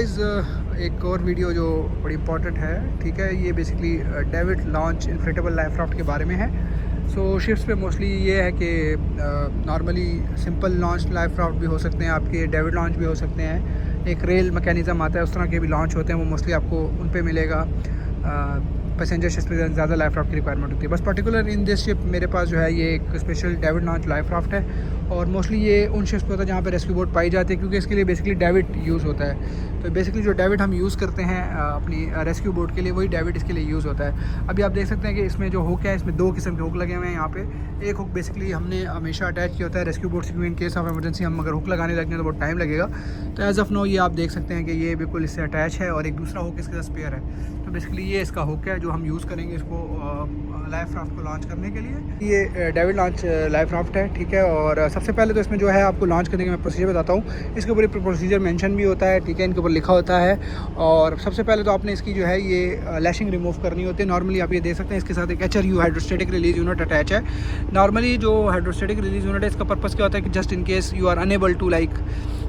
एक और वीडियो जो बड़ी इंपॉर्टेंट है, ठीक है, ये basically David launch inflatable life raft के बारे में है। सो शिप्स पे मोस्टली ये है कि normally simple launch life raft भी हो सकते हैं, आपके डेविड लॉन्च भी हो सकते हैं, एक रेल मैकेनिज़्म आता है, उस तरह के भी लॉन्च होते हैं, वो मोस्टली आपको उन पे मिलेगा। पैसेंजर शिप्स में ज़्यादा लाइफ राफ्ट की रिक्वायरमेंट होती है। बस पर्टिकुलर इन दिस शिप मेरे पास जो है ये एक special David launch life raft है, और मोस्टली ये उन शिप्स पे होता है जहाँ पे रेस्क्यू बोट पाई जाती है, क्योंकि इसके लिए बेसिकली डेविड यूज़ होता है। तो बेसिकली जो डेविड हम यूज़ करते हैं अपनी रेस्क्यू बोट के लिए, वही डेविड इसके लिए यूज़ होता है। अभी आप देख सकते हैं कि इसमें जो हुक है, इसमें 2 किस्म के हुक लगे हुए हैं यहाँ पे। एक हुक बेसिकली हमने हमेशा अटैच किया होता है रेस्क्यू बोट से, क्योंकि इन केस ऑफ इमरजेंसी हम अगर हुक लगाने लगे तो बहुत टाइम लगेगा। तो एज़ ऑफ नो ये आप देख सकते हैं कि ये बिल्कुल इससे अटैच है, और एक दूसरा हुक इसके साथ स्पेयर है। तो बेसिकली ये इसका हुक है जो हम यूज़ करेंगे इसको लाइफ राफ्ट को लॉन्च करने के लिए। ये डेविड लॉन्च लाइफ राफ्ट है, ठीक है। और सबसे पहले तो इसमें जो है आपको लॉन्च करने का मैं प्रोसीजर बताता हूँ। इसके ऊपर प्रोसीजर मेंशन भी होता है, ठीक है, इनके ऊपर लिखा होता है। और सबसे पहले तो आपने इसकी जो है ये लैशिंग रिमूव करनी होती है। नॉर्मली आप ये देख सकते हैं इसके साथ एक HRU hydrostatic release unit attach है। नॉर्मली जो हाइड्रोस्टेटिक रिलीज यूनिट है, इसका पर्पज़ क्या होता है कि just in case you are unable to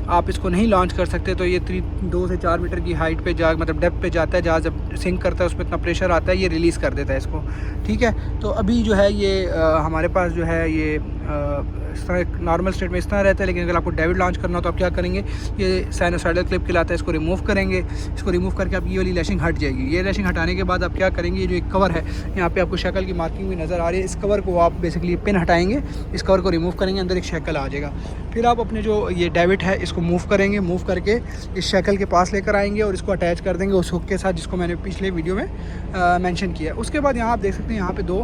आप इसको नहीं लॉन्च कर सकते, तो ये 2 से 4 मीटर की हाइट पे मतलब डेप्थ पे जाता है, जहाँ जब सिंक करता है उसमें इतना प्रेशर आता है, ये रिलीज़ कर देता है इसको, ठीक है। तो अभी जो है ये हमारे पास जो है ये इस तरह नॉर्मल स्टेट में इस तरह रहता है। लेकिन अगर आपको डेविड लॉन्च करना हो तो आप क्या करेंगे, ये साइनोसाइडल क्लिप कहलाता है, इसको रिमूव करेंगे। इसको रिमूव करके आप ये वाली लैशिंग हट जाएगी। ये लैशिंग हटाने के बाद आप क्या करेंगे, ये जो एक कवर है, यहाँ पे आपको शक्ल की मार्किंग भी नज़र आ रही है, इस कवर को आप बेसिकली पिन हटाएंगे, इस कवर को रिमूव करेंगे, अंदर एक शक्ल आ जाएगा। फिर आप अपने जो ये डेविड है इसको मूव करेंगे, मूव करके इस शक्ल के पास लेकर आएंगे और इसको अटैच कर देंगे उस हुक के साथ जिसको मैंने पिछले वीडियो में मेंशन किया। उसके बाद यहाँ आप देख सकते हैं यहाँ पे 2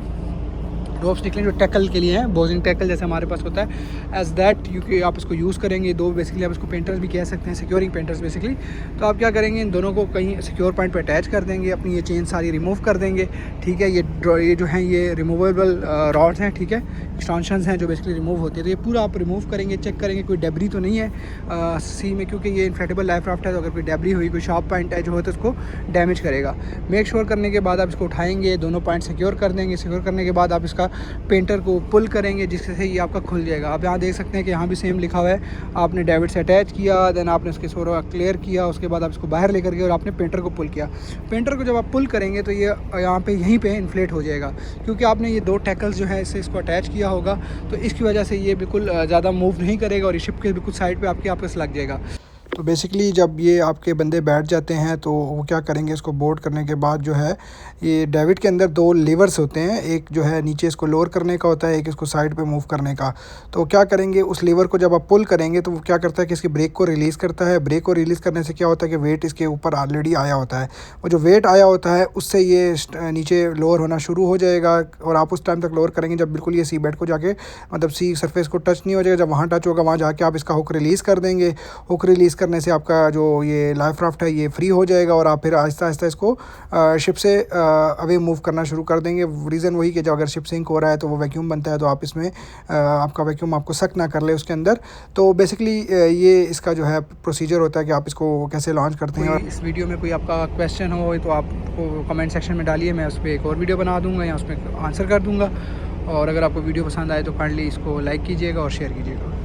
रोप्स निकले जो टैकल के लिए हैं, बोजिंग टैकल जैसे हमारे पास होता है। एज दैट आप इसको यूज़ करेंगे। 2 बेसिकली आप इसको पेंटर्स भी कह सकते हैं, सिक्योरिंग पेंटर्स बेसिकली। तो आप क्या करेंगे, इन दोनों को कहीं सिक्योर पॉइंट पे अटैच कर देंगे, अपनी ये चेन सारी रिमूव कर देंगे, ठीक है। ये जो हैं ये रिमूवेबल रॉड्स हैं, ठीक है, एक्सटेंशंस हैं जो बेसिकली रिमूव होती है। तो ये पूरा आप रिमूव करेंगे, चेक करेंगे कोई डेब्री तो नहीं है सी में, क्योंकि ये इनफ्लेटेबल लाइफ राफ्ट है। तो अगर कोई डेब्री हुई, कोई शार्प पॉइंट है जो हो तो उसको डैमेज करेगा। मेक श्योर करने के बाद आप इसको उठाएंगे, दोनों पॉइंट सिक्योर कर देंगे। सिक्योर करने के बाद आप इसका पेंटर को पुल करेंगे, जिससे ये आपका खुल जाएगा। आप यहाँ देख सकते हैं कि यहाँ भी सेम लिखा हुआ है, आपने डेविड से अटैच किया, देन आपने इसके सोरा क्लियर किया, उसके बाद आप इसको बाहर लेकर गए और आपने पेंटर को पुल किया। पेंटर को जब आप पुल करेंगे तो ये यहाँ पे यहीं पे इन्फ्लेट हो जाएगा, क्योंकि आपने ये 2 टैकल्स जो है इससे इसको अटैच किया होगा। तो इसकी वजह से ये बिल्कुल ज़्यादा मूव नहीं करेगा और ये शिप के बिल्कुल साइड पर आपके आपस लग जाएगा। तो बेसिकली जब ये आपके बंदे बैठ जाते हैं तो वो क्या करेंगे, इसको बोर्ड करने के बाद जो है ये डेविड के अंदर 2 लीवर्स होते हैं, एक जो है नीचे इसको लोअर करने का होता है, एक इसको साइड पे मूव करने का। तो क्या करेंगे, उस लीवर को जब आप पुल करेंगे तो वो क्या करता है कि इसकी ब्रेक को रिलीज़ करता है। ब्रेक को रिलीज़ करने से क्या होता है कि वेट इसके ऊपर ऑलरेडी आया होता है, वो जो वेट आया होता है उससे ये नीचे लोअर होना शुरू हो जाएगा। और आप उस टाइम तक लोअर करेंगे जब बिल्कुल ये सी बेड को जाके मतलब सी सरफेस को टच नहीं हो जाएगा। जब वहाँ टच होगा वहाँ जाके आप इसका हुक रिलीज़ कर देंगे। हुक रिलीज़ करने से आपका जो ये लाइफ राफ्ट है ये फ्री हो जाएगा, और आप फिर आहिस्ता आहिस्ता इसको शिप से अवे मूव करना शुरू कर देंगे। रीज़न वही कि जब अगर शिप सिंक हो रहा है तो वो वैक्यूम बनता है, तो आप इसमें आपका वैक्यूम आपको सक ना कर ले उसके अंदर। तो बेसिकली ये इसका जो है प्रोसीजर होता है कि आप इसको कैसे लॉन्च करते हैं। और इस वीडियो में कोई आपका क्वेश्चन हो तो आप कमेंट सेक्शन में डालिए, मैं उस पर एक और वीडियो बना दूँगा या उसमें आंसर कर दूँगा। और अगर आपको वीडियो पसंद आए तो काइंडली इसको लाइक कीजिएगा और शेयर कीजिएगा।